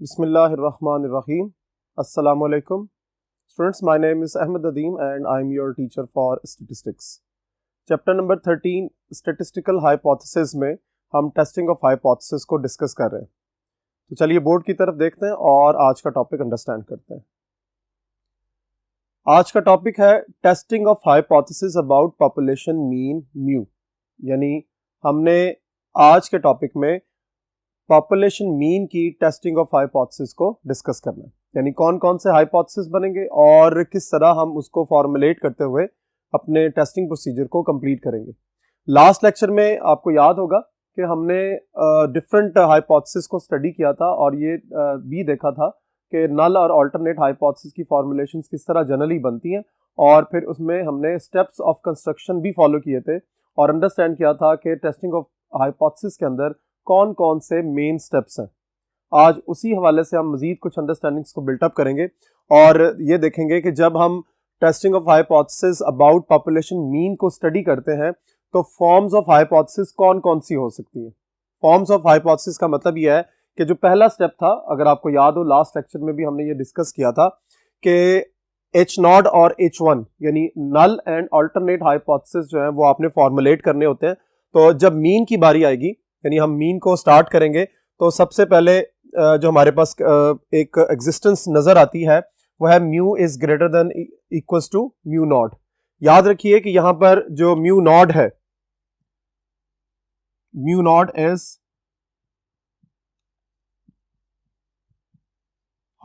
Bismillahirrahmanirrahim. Assalamu alaikum. Students, my name is Ahmed Adeem and I am your teacher for statistics. Chapter number 13 Statistical Hypothesis में हम testing of hypothesis को discuss कर रहे हैं. तो चलिए बोर्ड की तरफ देखते हैं और आज का टॉपिक अंडरस्टैंड करते हैं. आज का टॉपिक है testing of hypothesis about population mean mu. यानी हमने आज के टॉपिक में पॉपुलेशन मीन की टेस्टिंग ऑफ हाइपोथेसिस को डिस्कस करना है. यानी कौन कौन से हाइपोथेसिस बनेंगे और किस तरह हम उसको फॉर्मुलेट करते हुए अपने टेस्टिंग प्रोसीजर को कंप्लीट करेंगे. लास्ट लेक्चर में आपको याद होगा कि हमने डिफरेंट हाइपोथेसिस को स्टडी किया था और ये भी देखा था कि नल और अल्टरनेट हाइपोथेसिस की फॉर्मुलेशंस किस तरह जनरली बनती हैं और फिर उसमें हमने स्टेप्स ऑफ कंस्ट्रक्शन भी फॉलो किए थे और अंडरस्टैंड किया था कि टेस्टिंग ऑफ हाइपोथेसिस के अंदर कौन कौन से मेन स्टेप्स हैं. आज उसी हवाले से हम मजीद कुछ अंडरस्टैंडिंग्स को बिल्टअप करेंगे और ये देखेंगे कि जब हम testing of hypothesis about population mean को स्टडी करते हैं तो फॉर्म्स ऑफ हाइपोथेसिस कौन कौन सी हो सकती हैं. फॉर्म्स ऑफ हाइपोथेसिस का मतलब यह है कि जो पहला स्टेप था, अगर आपको याद हो लास्ट लेक्चर में भी हमने ये डिस्कस किया था कि H0 और H1 यानी नल एंड अल्टरनेट हाइपोथेसिस जो है वो आपने फॉर्मुलेट करने होते हैं. तो जब मीन की बारी आएगी यानी हम मीन को स्टार्ट करेंगे तो सबसे पहले जो हमारे पास एक एग्जिस्टेंस नजर आती है वो है mu is greater than equals to mu naught. याद रखिए कि यहां पर जो म्यू नॉट है, mu naught is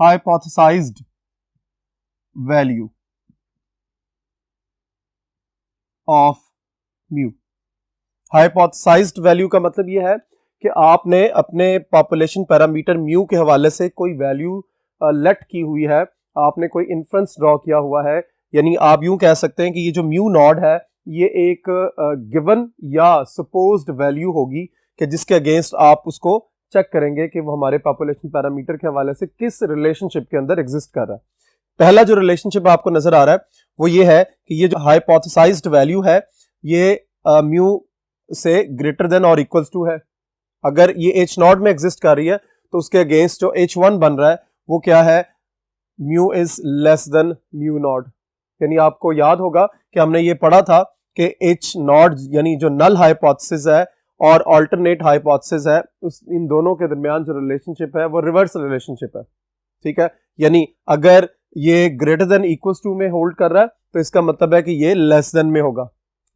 hypothesised value of mu. Hypothesised value का मतलब यह है कि आपने अपने पॉपुलेशन पैरामीटर म्यू के हवाले से कोई वैल्यू लेट की हुई है, आपने कोई इन्फ्रेंस ड्रॉ किया हुआ है. यानी आप यूं कह सकते हैं कि ये जो म्यू नॉट है ये एक गिवन या सपोज्ड वैल्यू होगी कि जिसके अगेंस्ट आप उसको चेक करेंगे कि वो हमारे पॉपुलेशन पैरामीटर के हवाले से किस रिलेशनशिप के अंदर एग्जिस्ट कर रहा है. पहला जो रिलेशनशिप आपको नजर आ रहा है वो ये है कि ये जो हाइपोथेसाइज्ड वैल्यू है ये म्यू से ग्रेटर देन और इक्वल्स टू है. अगर ये H0 में एग्जिस्ट कर रही है तो उसके अगेंस्ट जो H1 बन रहा है वो क्या है, mu is less than mu not. यानी आपको याद होगा कि हमने ये पढ़ा था कि H0 यानी जो नल हाइपोथेसिस है और अल्टरनेट हाइपोथेसिस है उस इन दोनों के दरमियान जो रिलेशनशिप है वो रिवर्स रिलेशनशिप है. ठीक है, यानी अगर ये ग्रेटर देन इक्वल्स टू में होल्ड कर रहा है तो इसका मतलब है कि ये लेस देन में होगा.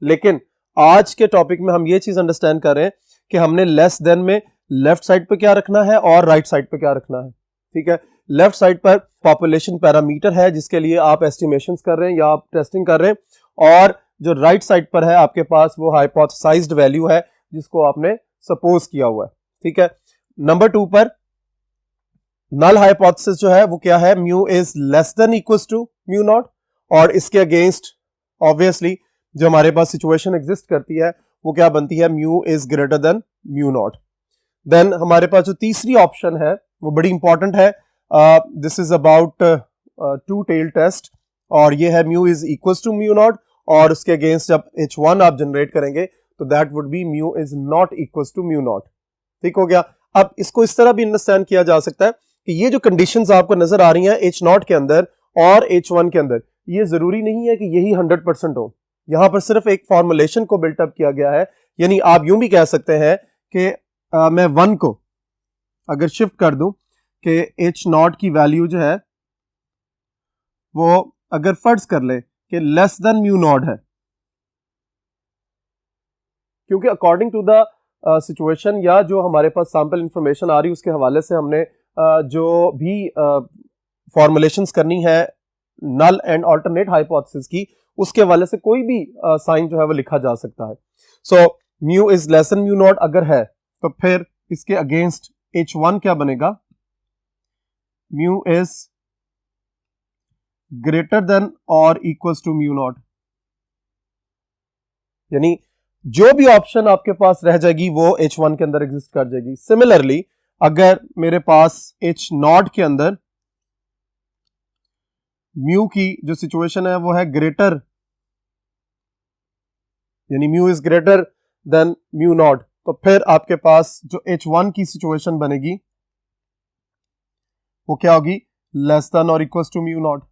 लेकिन आज के टॉपिक में हम ये चीज अंडरस्टैंड कर रहे हैं कि हमने लेस देन में लेफ्ट साइड पे क्या रखना है और राइट साइड पे क्या रखना है. ठीक है, लेफ्ट साइड पर पॉपुलेशन पैरामीटर है जिसके लिए आप एस्टिमेशंस कर रहे हैं या आप टेस्टिंग कर रहे हैं और जो राइट साइड पर है आपके पास वो हाइपोथेसाइज्ड वैल्यू है जिसको आपने सपोज किया हुआ है. ठीक है, नंबर 2 पर नल हाइपोथेसिस जो है वो क्या है, mu is less than equals to mu not और इसके अगेंस्ट ऑब्वियसली जो हमारे पास सिचुएशन एग्जिस्ट करती है वो क्या बनती है, mu is greater than mu not. Then हमारे पास जो तीसरी ऑप्शन है वो बड़ी इंपॉर्टेंट है. This is about to tell test और ये है mu is equals to mu not और उसके अगेंस्ट जब H1 आप जनरेट करेंगे तो that would be mu is not equals to mu not. ठीक हो गया. अब इसको इस तरह भी अंडरस्टैंड किया जा सकता है कि ये जो कंडीशंस आपको नजर आ रही हैं H0 के अंदर और H1 के अंदर, ये जरूरी नहीं है कि यही 100% हो. यहां पर सिर्फ एक फॉर्मुलेशन को बिल्टअप किया गया है. यानी आप यूं भी कह सकते हैं कि मैं 1 को अगर शिफ्ट कर दूं कि H0 की वैल्यू जो है वो अगर फर्ज कर ले कि लेस देन म्यू नॉट है, क्योंकि अकॉर्डिंग टू द सिचुएशन या जो हमारे पास सैंपल इंफॉर्मेशन आ रही है उसके हवाले से हमने जो भी फॉर्मुलेशंस करनी है नल एंड अल्टरनेट हाइपोथेसिस की उसके हवाले से कोई भी साइन जो है वो लिखा जा सकता है. So mu is less than mu not अगर है तो फिर इसके अगेंस्ट H1 क्या बनेगा, म्यू इज ग्रेटर देन और इक्वल्स टू म्यू नॉट. यानी जो भी ऑप्शन आपके पास रह जाएगी वो H1 के अंदर एग्जिस्ट कर जाएगी. सिमिलरली अगर मेरे पास H0 के अंदर म्यू की जो सिचुएशन है वो है ग्रेटर, यानी mu is greater than mu naught, तो फिर आपके पास जो H1 की सिचुएशन बनेगी वो क्या होगी, लेस देन और इक्वल टू म्यू नॉट।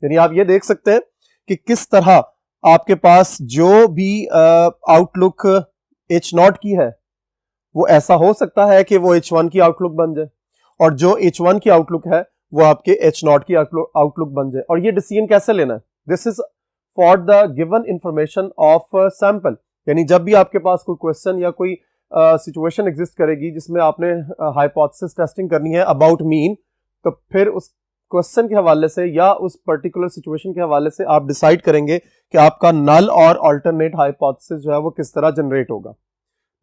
यानी आप ये देख सकते हैं कि किस तरह आपके पास जो भी आउटलुक एच नॉट की है वो ऐसा हो सकता है कि वो H1 की आउटलुक बन जाए, और जो H1 की आउटलुक है वो आपके H नॉट की आउटलुक बन जाए। और ये डिसीजन कैसे लेना है, this is for the given information of sample. यानी जब भी आपके पास कोई क्वेश्चन या कोई सिचुएशन एग्जिस्ट करेगी जिसमें आपने हाइपोथेसिस टेस्टिंग करनी है अबाउट मीन, तो फिर उस क्वेश्चन के हवाले से या उस पर्टिकुलर सिचुएशन के हवाले से आप डिसाइड करेंगे कि आपका नल और अल्टरनेट हाइपोथेसिस जो है वो किस तरह जनरेट होगा।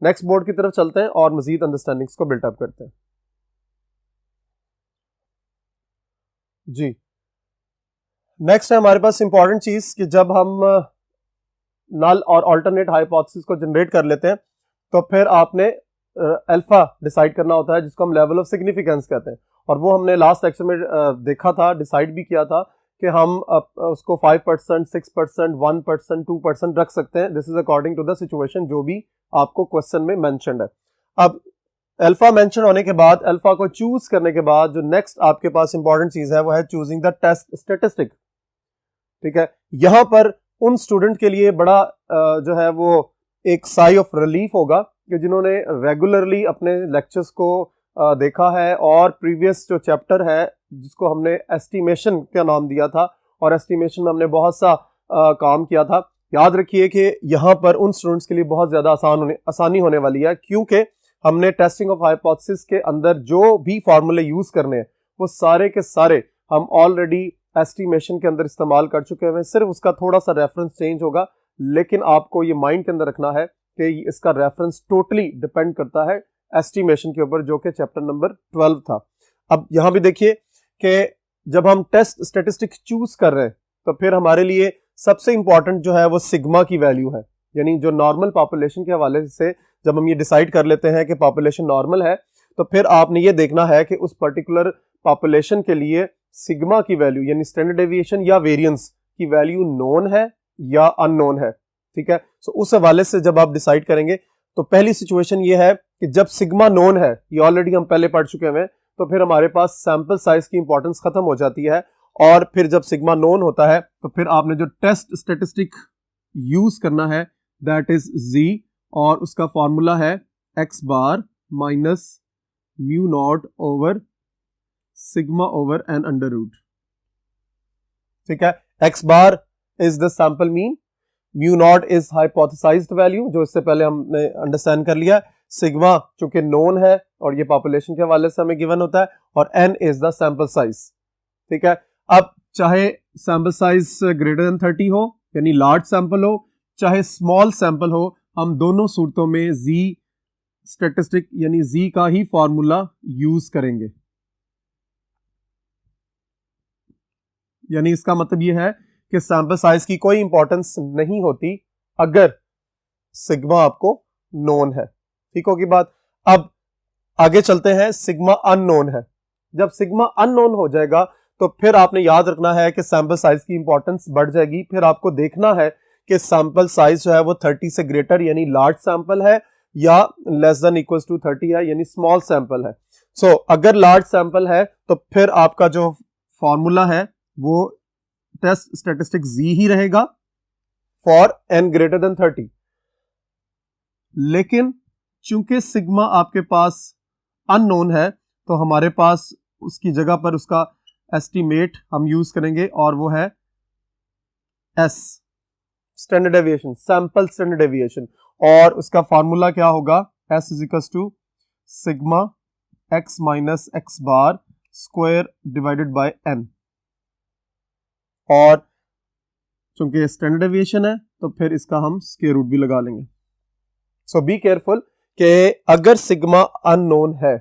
नेक्स्ट बोर्ड की तरफ चलते हैं और मजीद अंडरस्टैंडिंग्स को बिल्टअप करते हैं। जी, नेक्स्ट है हमारे पास इंपॉर्टेंट चीज कि जब हम नल और अल्टरनेट हाइपोथेसिस को जनरेट कर लेते हैं तो फिर आपने अल्फा डिसाइड करना होता है, जिसको हम लेवल ऑफ सिग्निफिकेंस कहते हैं। और वो हमने लास्ट लेक्चर में देखा था, डिसाइड भी किया था कि हम उसको 5%, 6%, 1%, 2% रख सकते हैं। This is according to the situation जो भी आपको क्वेश्चन में मेंशन्ड है। अब अल्फा मेंशन होने के बाद, अल्फा को चूज करने के बाद जो नेक्स्ट आपके पास इंपॉर्टेंट चीज है वो है चूजिंग द टेस्ट स्टेटिस्टिक। ठीक है, यहां पर उन स्टूडेंट के लिए बड़ा जो है वो एक साई ऑफ रिलीफ होगा कि जिन्होंने रेगुलरली अपने लेक्चर्स को देखा है और प्रीवियस जो चैप्टर है जिसको हमने एस्टिमेशन का नाम दिया था और एस्टिमेशन में हमने बहुत सा काम किया था। याद रखिए कि यहाँ पर उन स्टूडेंट्स के लिए बहुत ज़्यादा आसानी होने वाली है, क्योंकि हमने टेस्टिंग ऑफ हाइपोथेसिस के अंदर जो भी फार्मूले यूज़ करने हैं वो सारे के सारे हम ऑलरेडी एस्टिमेशन के अंदर इस्तेमाल कर चुके हैं। सिर्फ उसका थोड़ा सा रेफरेंस चेंज होगा, लेकिन आपको ये माइंड के अंदर रखना है कि इसका रेफरेंस टोटली डिपेंड करता है एस्टिमेशन के ऊपर, जो कि चैप्टर नंबर 12 था। अब यहां भी देखिए कि जब हम टेस्ट स्टेटिस्टिक चूज कर रहे हैं तो फिर हमारे लिए सबसे इंपॉर्टेंट जो है वो सिग्मा की वैल्यू है। यानी जो नॉर्मल पॉपुलेशन के हवाले से जब हम ये डिसाइड कर लेते हैं कि पॉपुलेशन नॉर्मल है, तो फिर आपने ये देखना है कि उस पर्टिकुलर पॉपुलेशन के लिए सिग्मा की वैल्यू यानी स्टैंडर्ड डेविएशन या वेरिएंस की वैल्यू नोन है या अननोन है। ठीक है, सो उस हवाले से जब आप डिसाइड करेंगे तो पहली सिचुएशन ये है कि जब सिग्मा नोन है, ये ऑलरेडी हम पहले पढ़ चुके हैं, तो फिर हमारे पास सैंपल साइज की इंपॉर्टेंस खत्म हो जाती है। और फिर जब सिग्मा नोन होता है तो फिर आपने जो टेस्ट स्टेटिस्टिक यूज करना है दैट इज जी, और उसका फॉर्मूला है X bar minus mu naught over sigma over N under root. ठीक है, X bar is the sample mean, mu naught is hypothesised value जो इससे पहले हमने अंडरस्टैंड कर लिया, सिग्मा चूंकि नोन है और ये पॉपुलेशन के हवाले से हमें गिवन होता है, और n is the sample size. ठीक है, अब चाहे सैंपल साइज ग्रेटर देन 30 हो यानी लार्ज सैंपल हो, चाहे स्मॉल सैंपल हो, हम दोनों सूरतों में जी स्टेटिस्टिक यानी जी का ही फॉर्मूला यूज करेंगे। यानी इसका मतलब यह है कि सैंपल साइज की कोई इंपॉर्टेंस नहीं होती अगर सिग्मा आपको नोन है। ठीक होगी बात। अब आगे चलते हैं, सिग्मा अननोन है। जब सिग्मा अननोन हो जाएगा तो फिर आपने याद रखना है कि सैंपल साइज की इंपॉर्टेंस बढ़ जाएगी। फिर आपको देखना है कि सैंपल साइज जो है वो 30 से ग्रेटर यानी लार्ज सैंपल है या लेस देन इक्वल टू 30 है यानी स्मॉल सैंपल है। सो अगर लार्ज सैंपल है तो फिर आपका जो फॉर्मूला है वो टेस्ट स्टेटिस्टिक जी ही रहेगा फॉर एन ग्रेटर देन 30। लेकिन चूंकि सिग्मा आपके पास अननोन है तो हमारे पास उसकी जगह पर उसका एस्टिमेट हम यूज करेंगे और वो है s, standard deviation, sample standard deviation. और उसका फॉर्मूला क्या होगा, s is equal to sigma x minus x bar square divided by n. और चूंकि स्टैंडर्ड डेविएशन है तो फिर इसका हम स्क्वायर रूट भी लगा लेंगे। सो बी केयरफुल कि अगर सिग्मा अननोन है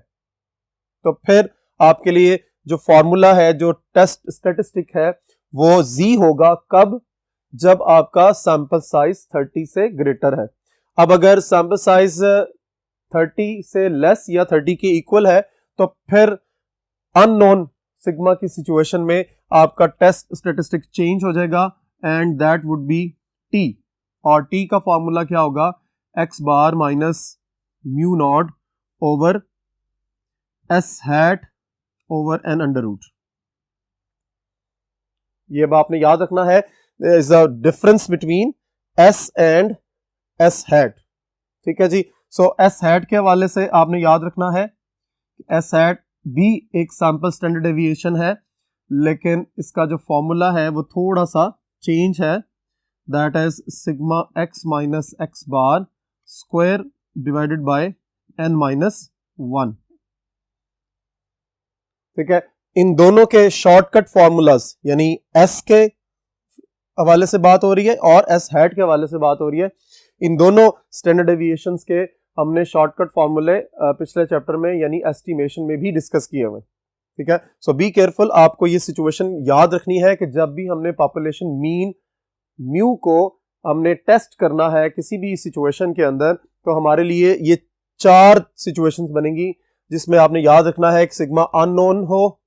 तो फिर आपके लिए जो फॉर्मूला है, जो टेस्ट स्टेटिस्टिक है, वो जी होगा। कब? जब आपका सैंपल साइज 30 से ग्रेटर है। अब अगर सैंपल साइज 30 से लेस या 30 के इक्वल है तो फिर अननोन सिग्मा की सिचुएशन में आपका टेस्ट स्टेटिस्टिक चेंज हो जाएगा and that would be t. और टी का फॉर्मूला क्या होगा, x bar minus mu naught over s hat over N under root. ये अब आपने याद रखना है, is a difference between s and s hat. ठीक है जी। सो एस हैट के हवाले से आपने याद रखना है एस हैट भी एक सैंपल स्टैंडर्ड डेविएशन है, लेकिन इसका जो फॉर्मूला है वो थोड़ा सा चेंज है, that is sigma x minus x bar square divided by n minus 1। ठीक है, इन दोनों के शॉर्टकट फॉर्मूलाज, यानी एस के हवाले से बात हो रही है और एस हैट के हवाले से बात हो रही है, इन दोनों स्टैंडर्ड डेविएशंस के हमने शॉर्टकट फॉर्मूले पिछले चैप्टर में यानी एस्टिमेशन में भी डिस्कस किए हुए। ठीक है, सो बी केयरफुल, आपको ये सिचुएशन याद रखनी है कि जब भी हमने पॉपुलेशन मीन म्यू को हमने टेस्ट करना है किसी भी सिचुएशन के अंदर, तो हमारे लिए ये 4 सिचुएशंस बनेंगी, जिसमें आपने याद रखना है कि सिग्मा अननोन हो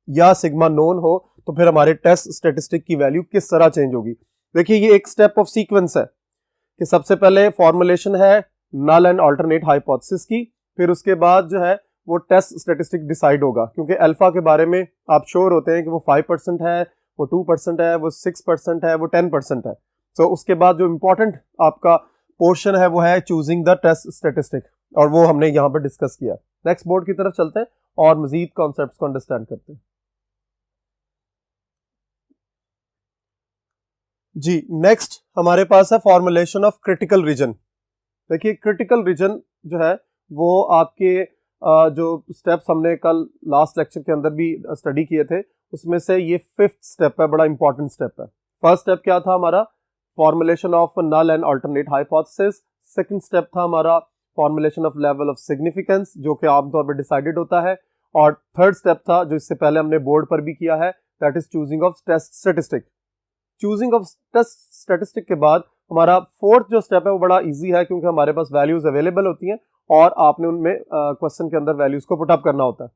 या सिग्मा नोन हो, तो फिर हमारे टेस्ट स्टेटिस्टिक की वैल्यू किस तरह चेंज होगी। देखिए, ये एक स्टेप ऑफ सीक्वेंस है कि सबसे पहले फॉर्मुलेशन है नल एंड अल्टरनेट हाइपोथेसिस की, फिर उसके बाद जो है वो टेस्ट स्टेटिस्टिक डिसाइड होगा, क्योंकि अल्फा के बारे में आप श्योर होते हैं कि वो 5% है, वो 2% है, वो 6% है, वो 10% है। तो उसके बाद जो इंपॉर्टेंट आपका पोर्शन है वो है चूजिंग द टेस्ट स्टेटिस्टिक, और वो हमने यहाँ पर डिस्कस किया। नेक्स्ट बोर्ड की तरफ चलते हैं और मजीद कॉन्सेप्ट्स को अंडरस्टैंड करते हैं। जी, नेक्स्ट हमारे पास है फॉर्मुलेशन ऑफ क्रिटिकल रीजन। देखिए, क्रिटिकल रीजन जो है वो आपके जो स्टेप्स हमने कल लास्ट लेक्चर के अंदर भी स्टडी किए थे, उसमें से ये 5th स्टेप है, बड़ा इंपॉर्टेंट स्टेप है। फर्स्ट स्टेप क्या था हमारा? Formulation of null and alternate hypothesis. Second step था हमारा formulation of level of significance, जो कि आमतौर पर डिसाइडेड होता है। और थर्ड स्टेप था जो इससे पहले हमने बोर्ड पर भी किया है, that is choosing of test statistic. Choosing of test statistic के बाद हमारा फोर्थ जो स्टेप है वो बड़ा इजी है, क्योंकि हमारे पास वैल्यूज अवेलेबल होती हैं और आपने उनमें क्वेश्चन के अंदर वैल्यूज को पुटअप करना होता है।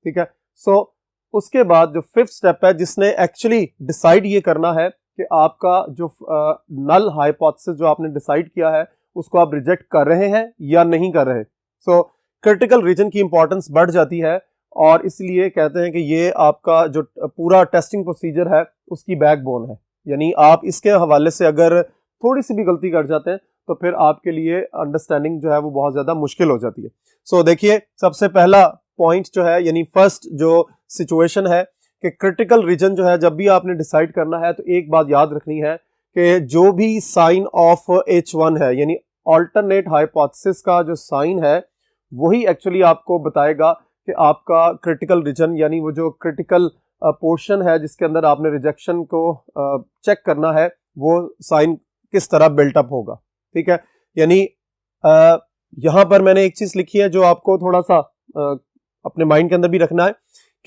ठीक है, सो उसके बाद जो 5th स्टेप है, जिसने एक्चुअली डिसाइड ये करना है कि आपका जो नल हाइपोथेसिस जो आपने डिसाइड किया है उसको आप रिजेक्ट कर रहे हैं या नहीं कर रहे। सो क्रिटिकल रीजन की इंपॉर्टेंस बढ़ जाती है, और इसलिए कहते हैं कि ये आपका जो पूरा टेस्टिंग प्रोसीजर है उसकी बैकबोन है। यानी आप इसके हवाले से अगर थोड़ी सी भी गलती कर जाते हैं तो फिर आपके लिए अंडरस्टैंडिंग जो है वो बहुत ज़्यादा मुश्किल हो जाती है। सो देखिए, सबसे पहला पॉइंट जो है, यानी फर्स्ट जो सिचुएशन है कि क्रिटिकल रीजन जो है जब भी आपने डिसाइड करना है तो एक बात याद रखनी है कि जो भी साइन ऑफ H1 है, यानी अल्टरनेट हाइपोथेसिस का जो साइन है, वही एक्चुअली आपको बताएगा कि आपका क्रिटिकल रीजन, यानी वो जो क्रिटिकल पोर्शन है जिसके अंदर आपने रिजेक्शन को चेक करना है, वो साइन किस तरह बिल्टअप होगा। ठीक है, यानी यहां पर मैंने एक चीज लिखी है जो आपको थोड़ा सा अपने माइंड के अंदर भी रखना है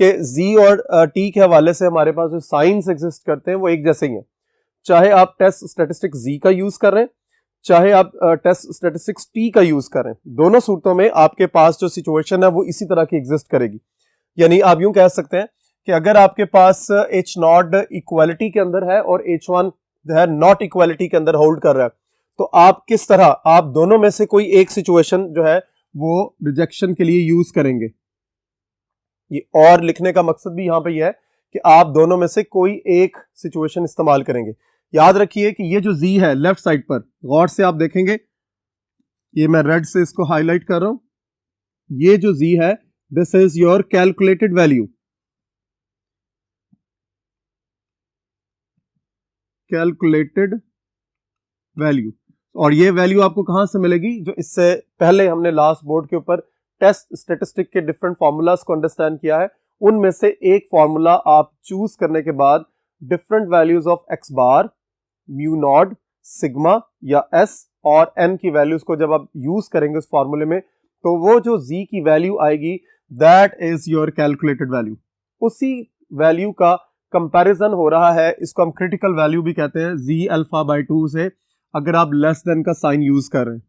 कि Z और T के हवाले से हमारे पास जो साइंस एग्जिस्ट करते हैं वो एक जैसे ही हैं, चाहे आप टेस्ट स्टेटिस्टिक Z का यूज कर रहे हैं, चाहे आप टेस्ट स्टेटिस्टिक्स T का यूज करें, दोनों सूरतों में आपके पास जो सिचुएशन है वो इसी तरह की एग्जिस्ट करेगी। यानी आप यूं कह सकते हैं कि अगर आपके पास H0 इक्वालिटी के अंदर है और H1 जो है नॉट इक्वालिटी के अंदर होल्ड कर रहा है, तो आप किस तरह आप दोनों में से कोई एक सिचुएशन जो है वो रिजेक्शन के लिए यूज करेंगे। ये और लिखने का मकसद भी यहां पे ये है कि आप दोनों में से कोई एक सिचुएशन इस्तेमाल करेंगे। याद रखिए कि ये जो Z है लेफ्ट साइड पर, गौर से आप देखेंगे, ये मैं रेड से इसको हाईलाइट कर रहा हूं, ये जो Z है this is your calculated value, calculated value. और ये वैल्यू आपको कहां से मिलेगी? जो इससे पहले हमने लास्ट बोर्ड के ऊपर टेस्ट स्टेटिस्टिक के डिफरेंट फार्मूलाज को अंडरस्टैंड किया है, उनमें से एक फार्मूला आप चूज करने के बाद different values of x bar, mu naught, sigma या एस और एन की वैल्यूज को जब आप यूज करेंगे उस फार्मूले में, तो वो जो Z की वैल्यू आएगी that is your calculated value. उसी वैल्यू का कंपैरिजन हो रहा है, इसको हम क्रिटिकल वैल्यू भी कहते हैं, Z अल्फा बाय 2 से, अगर आप लेस देन का साइन यूज कर रहे हैं।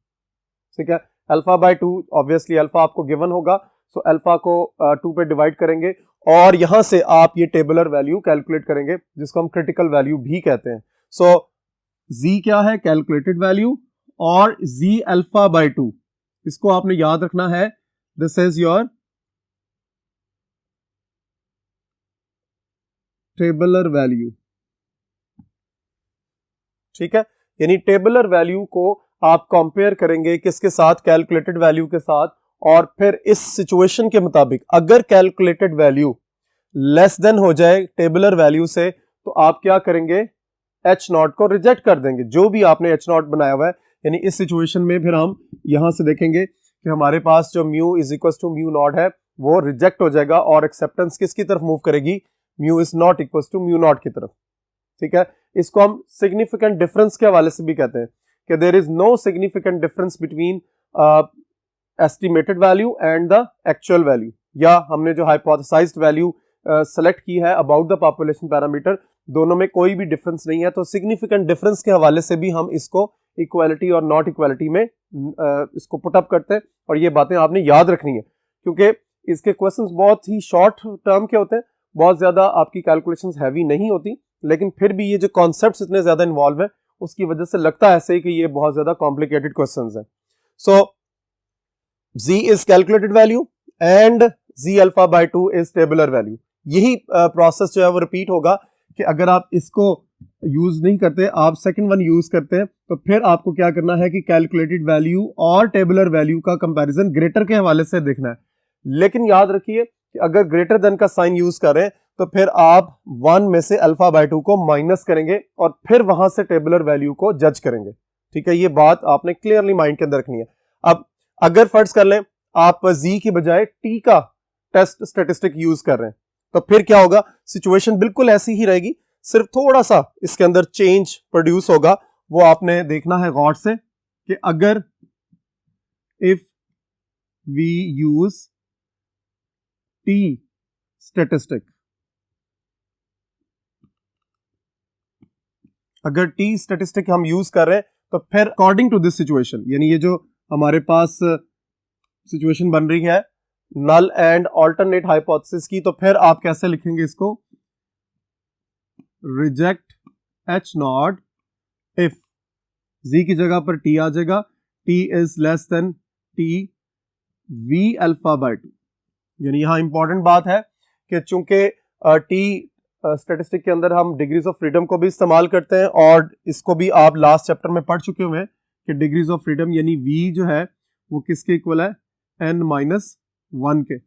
ठीक है, अल्फा बाय 2, ऑब्वियसली अल्फा आपको गिवन होगा, सो अल्फा को 2 पे डिवाइड करेंगे और यहां से आप ये टेबुलर वैल्यू कैलकुलेट करेंगे, जिसको हम क्रिटिकल वैल्यू भी कहते हैं। सो Z क्या है? कैलकुलेटेड वैल्यू, और Z अल्फा बाय 2, इसको आपने याद रखना है, this is your tabular value, ठीक है। यानी टेबुलर वैल्यू को आप कंपेयर करेंगे किसके साथ, कैलकुलेटेड वैल्यू के साथ, और फिर इस सिचुएशन के मुताबिक अगर कैलकुलेटेड वैल्यू लेस देन हो जाए टेबुलर वैल्यू से तो आप क्या करेंगे, एच नॉट को रिजेक्ट कर देंगे, जो भी आपने एच नॉट बनाया हुआ है। यानी इस सिचुएशन में फिर हम यहां से देखेंगे कि हमारे पास जो mu is equal to mu not है वो रिजेक्ट हो जाएगा और एक्सेप्टेंस किसकी तरफ मूव करेगी, mu is not equal to mu not की तरफ, ठीक है। इसको हम सिग्निफिकेंट डिफरेंस के हवाले से भी कहते हैं कि there is no significant difference between estimated value and the actual value, या हमने जो हाइपोथेसाइज्ड वैल्यू सेलेक्ट की है अबाउट द पॉपुलेशन पैरामीटर, दोनों में कोई भी डिफरेंस नहीं है। तो सिग्निफिकेंट डिफरेंस के हवाले से भी हम इसको इक्वालिटी और नॉट इक्वालिटी में इसको पुटअप करते हैं, और ये बातें आपने याद रखनी है क्योंकि इसके क्वेश्चंस बहुत ही शॉर्ट टर्म के होते हैं, बहुत ज्यादा आपकी कैलकुलेशंस हैवी नहीं होती, लेकिन फिर भी ये जो कॉन्सेप्ट्स इतने ज्यादा इन्वॉल्व है उसकी वजह से लगता है ऐसे ही कि ये बहुत ज्यादा कॉम्प्लिकेटेड क्वेश्चंस हैं। सो z is calculated value and z alpha by 2 is tabular value. यही प्रोसेस जो है वो रिपीट होगा कि अगर आप इसको यूज नहीं करते, आप सेकंड वन यूज करते हैं, तो फिर आपको क्या करना है कि कैलकुलेटेड वैल्यू और टेबुलर वैल्यू का कंपैरिजन ग्रेटर के हवाले से देखना है। लेकिन याद रखिए कि अगर ग्रेटर देन का साइन यूज करें तो फिर आप 1 में से अल्फा बाय 2 को माइनस करेंगे और फिर वहां से टेबुलर वैल्यू को जज करेंगे, ठीक है। ये बात आपने क्लियरली माइंड के अंदर रखनी है। अब अगर फर्ज कर लें आप z की बजाय t का टेस्ट स्टेटिस्टिक यूज कर रहे हैं तो फिर क्या होगा, सिचुएशन बिल्कुल ऐसी ही रहेगी, सिर्फ थोड़ा सा इसके अंदर चेंज प्रोड्यूस होगा। वो आपने देखना है गौर से कि अगर if we use t statistic, अगर t स्टेटिस्टिक हम यूज कर रहे हैं तो फिर अकॉर्डिंग टू दिस सिचुएशन, यानी ये जो हमारे पास सिचुएशन बन रही है नल एंड अल्टरनेट हाइपोथेसिस की, तो फिर आप कैसे लिखेंगे इसको, reject H not if z की जगह पर t आ जाएगा, t is less then t v alpha by 2। यानी यहां इंपॉर्टेंट बात है कि चूंकि t स्टैटिस्टिक के अंदर हम डिग्रीज ऑफ फ्रीडम को भी इस्तेमाल करते हैं और इसको भी आप लास्ट चैप्टर में पढ़ चुके हुए हैं कि डिग्रीज ऑफ फ्रीडम यानी v जो है वो किसके इक्वल है, n-1 के।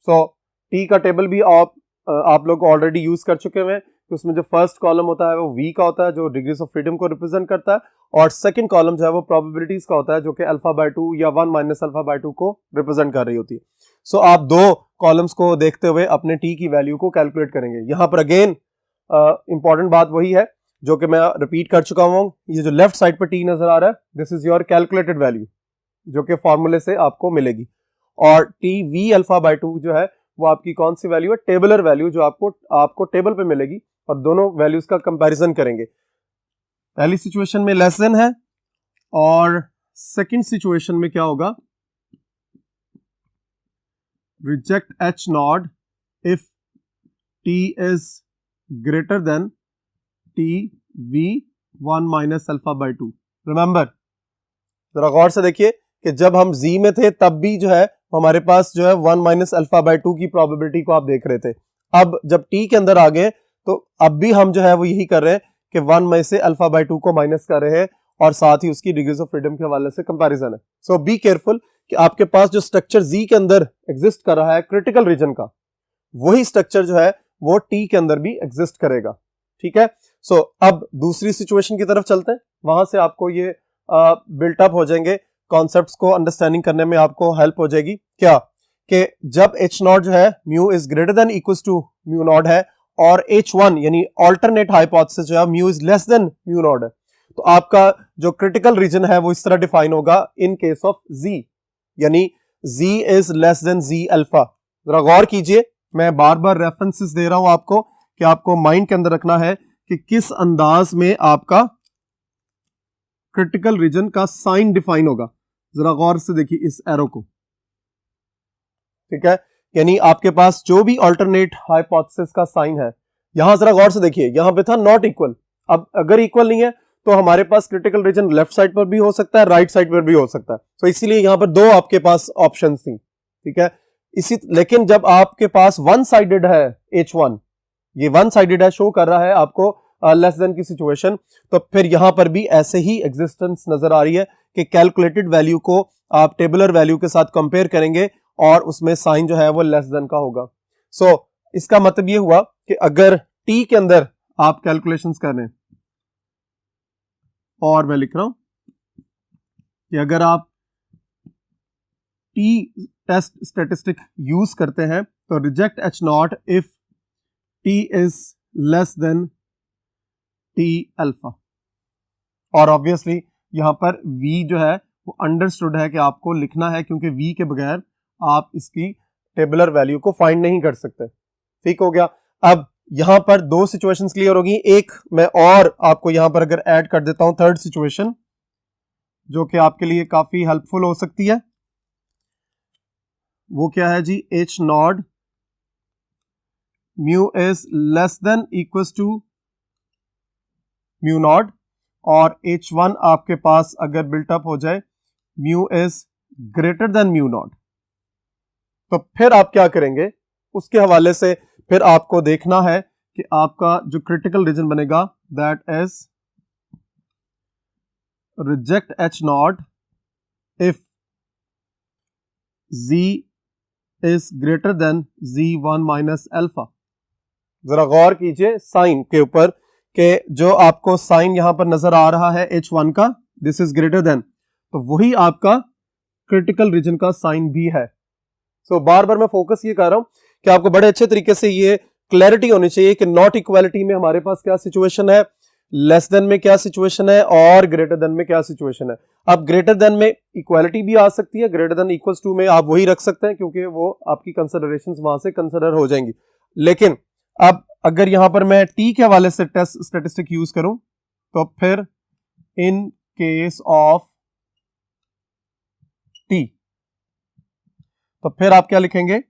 सो t का टेबल भी आप लोग ऑलरेडी यूज कर चुके हुए हैं, तो उसमें जो फर्स्ट कॉलम होता है वो v का होता है जो डिग्रीज ऑफ फ्रीडम को रिप्रेजेंट करता है, और सेकंड कॉलम जो है वो प्रोबेबिलिटीज का होता है जो कि अल्फा बाय 2 या 1 माइनस अल्फा बाय 2 को रिप्रेजेंट कर रही होती है। सो आप दो कॉलम्स को देखते हुए अपने t की वैल्यू को कैलकुलेट करेंगे। यहां पर अगेन इंपॉर्टेंट बात वही है जो कि मैं रिपीट कर चुका हूं, ये जो लेफ्ट साइड पर t नजर आ रहा है this is your calculated value जो कि फॉर्मूले से आपको मिलेगी, और t v अल्फा बाय 2 जो है वो आपकी कौन सी वैल्यू है, टेबुलर वैल्यू जो आपको टेबल पे मिलेगी, और दोनों वैल्यूज का कंपैरिजन करेंगे। पहली सिचुएशन में लेस देन है और सेकंड सिचुएशन में क्या होगा, reject H not if t is greater then t v 1 minus alpha by 2। Remember, जरा गौर से देखिए कि जब हम z में थे तब भी जो है हमारे पास जो है 1 माइनस अल्फा बाय 2 की प्रोबेबिलिटी को आप देख रहे थे। अब जब t के अंदर आ गए तो अब भी हम जो है वो यही कर रहे हैं कि 1 में से अल्फा बाय 2 को माइनस कर रहे हैं और साथ ही उसकी डिग्रीज ऑफ फ्रीडम के हवाले से कंपैरिजन है। सो बी केयरफुल कि आपके पास जो स्ट्रक्चर z के अंदर एग्जिस्ट कर रहा है क्रिटिकल रीजन का, वही स्ट्रक्चर जो है वो t के अंदर भी एग्जिस्ट करेगा, ठीक है। सो अब दूसरी सिचुएशन की तरफ चलते हैं, वहां से आपको ये बिल्टअप हो जाएंगे, कॉन्सेप्ट्स को अंडरस्टैंडिंग करने में आपको हेल्प हो जाएगी। क्या कि जब h नॉट जो है mu is greater than equals to mu not है और h1 यानी अल्टरनेट हाइपोथेसिस जो है mu is less than mu not है, तो आपका जो क्रिटिकल रीजन है वो इस तरह डिफाइन होगा इन केस ऑफ z, यानी z is less then z alpha. जरा गौर कीजिए, मैं बार बार रेफरेंसेस दे रहा हूं आपको कि आपको माइंड के अंदर रखना है कि किस अंदाज में आपका क्रिटिकल रीजन का साइन डिफाइन होगा। जरा गौर से देखिए इस एरो को, ठीक है, यानी आपके पास जो भी अल्टरनेट हाइपोथेसिस का साइन है, यहां जरा गौर से देखिए यहां पे था नॉट इक्वल, अब अगर इक्वल नहीं है तो हमारे पास क्रिटिकल रीजन लेफ्ट साइड पर भी हो सकता है, राइट साइड पर भी हो सकता है, तो इसीलिए यहां पर दो आपके पास ऑप्शन थी, ठीक है। लेकिन जब आपके पास वन साइडेड है H1, ये वन साइडेड है, शो कर रहा है आपको लेस देन की सिचुएशन, तो फिर यहां पर भी ऐसे ही एग्जिस्टेंस नजर आ रही है कि कैलकुलेटेड वैल्यू को आप टेबुलर वैल्यू के साथ कंपेयर करेंगे और उसमें साइन जो है वो लेस देन का होगा। सो इसका मतलब ये हुआ कि अगर टी के अंदर आप कैलकुलेशंस कर रहे हैं, और मैं लिख रहा हूं कि अगर आप टी टेस्ट स्टैटिस्टिक यूज करते हैं तो reject H not if T is less then T alpha. और ऑब्वियसली यहां पर v जो है वो अंडरस्टूड है कि आपको लिखना है, क्योंकि v के बगैर आप इसकी टेबुलर वैल्यू को फाइंड नहीं कर सकते। ठीक हो गया। अब यहां पर दो सिचुएशंस क्लियर होगी। एक मैं और आपको यहां पर अगर ऐड कर देता हूं, थर्ड सिचुएशन, जो कि आपके लिए काफी हेल्पफुल हो सकती है। वो क्या है जी? H naught mu is less than equals to mu not, और H1 आपके पास अगर बिल्टअप हो जाए mu is greater than mu naught, तो फिर आप क्या करेंगे? उसके हवाले से फिर आपको देखना है कि आपका जो क्रिटिकल रीजन बनेगा that is reject H not if Z is greater then Z1 minus alpha. जरा गौर कीजिए साइन के ऊपर कि जो आपको साइन यहां पर नजर आ रहा है H1 का, दिस इज ग्रेटर देन, तो वही आपका क्रिटिकल रीजन का साइन भी है। सो बार बार मैं फोकस ये कर रहा हूं कि आपको बड़े अच्छे तरीके से ये क्लैरिटी होनी चाहिए कि नॉट इक्वालिटी में हमारे पास क्या सिचुएशन है, लेस देन में क्या सिचुएशन है, और ग्रेटर देन में क्या सिचुएशन है। अब ग्रेटर देन में इक्वालिटी भी आ सकती है, ग्रेटर देन इक्वल्स टू में आप वही रख सकते हैं, क्योंकि वो आपकी कंसिडरेशंस वहां से कंसिडर हो जाएंगी। लेकिन अब अगर यहां पर मैं टी के हवाले से टेस्ट स्टैटिस्टिक यूज करूं, तो फिर इन केस ऑफ टी, तो फिर आप क्या लिखेंगे?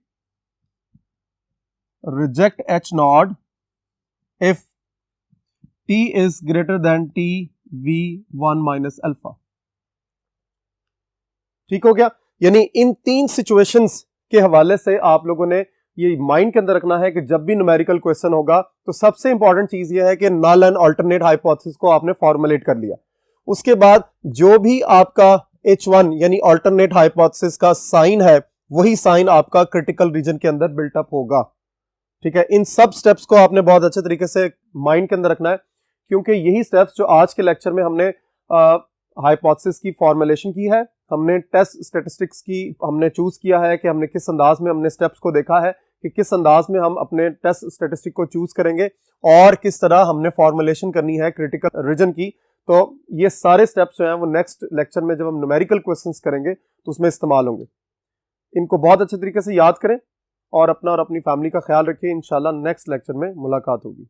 Reject H not if T is greater then T V1 minus alpha. ठीक हो गया। यानी इन तीन सिचुएशंस के हवाले से आप लोगों ने ये माइंड के अंदर रखना है कि जब भी न्यूमेरिकल क्वेश्चन होगा तो सबसे इंपॉर्टेंट चीज ये है कि नल एंड अल्टरनेट हाइपोथेसिस को आपने फॉर्मुलेट कर लिया। उसके बाद जो भी आपका H1 यानी अल्टरनेट हाइपोथेसिस का साइन है, वही साइन आपका क्रिटिकल रीजन के अंदर बिल्टअप होगा। ठीक है। इन सब स्टेप्स को आपने बहुत अच्छे तरीके से माइंड के अंदर रखना है, क्योंकि यही स्टेप्स जो आज के लेक्चर में हमने हाइपोथेसिस की फॉर्मुलेशन की है, हमने टेस्ट स्टैटिस्टिक्स की हमने चूज किया है कि हमने किस अंदाज में हमने स्टेप्स को देखा है कि किस अंदाज में हम अपने टेस्ट स्टैटिस्टिक को चूज करेंगे और किस तरह हमने फॉर्मुलेशन करनी है क्रिटिकल रीजन की। तो ये सारे स्टेप्स जो हैं वो नेक्स्ट लेक्चर में जब हम न्यूमेरिकल क्वेश्चंस करेंगे तो उसमें इस्तेमाल होंगे। इनको बहुत अच्छे तरीके से याद करें और अपना और अपनी फैमिली का ख्याल रखिए। इंशाल्लाह नेक्स्ट लेक्चर में मुलाकात होगी।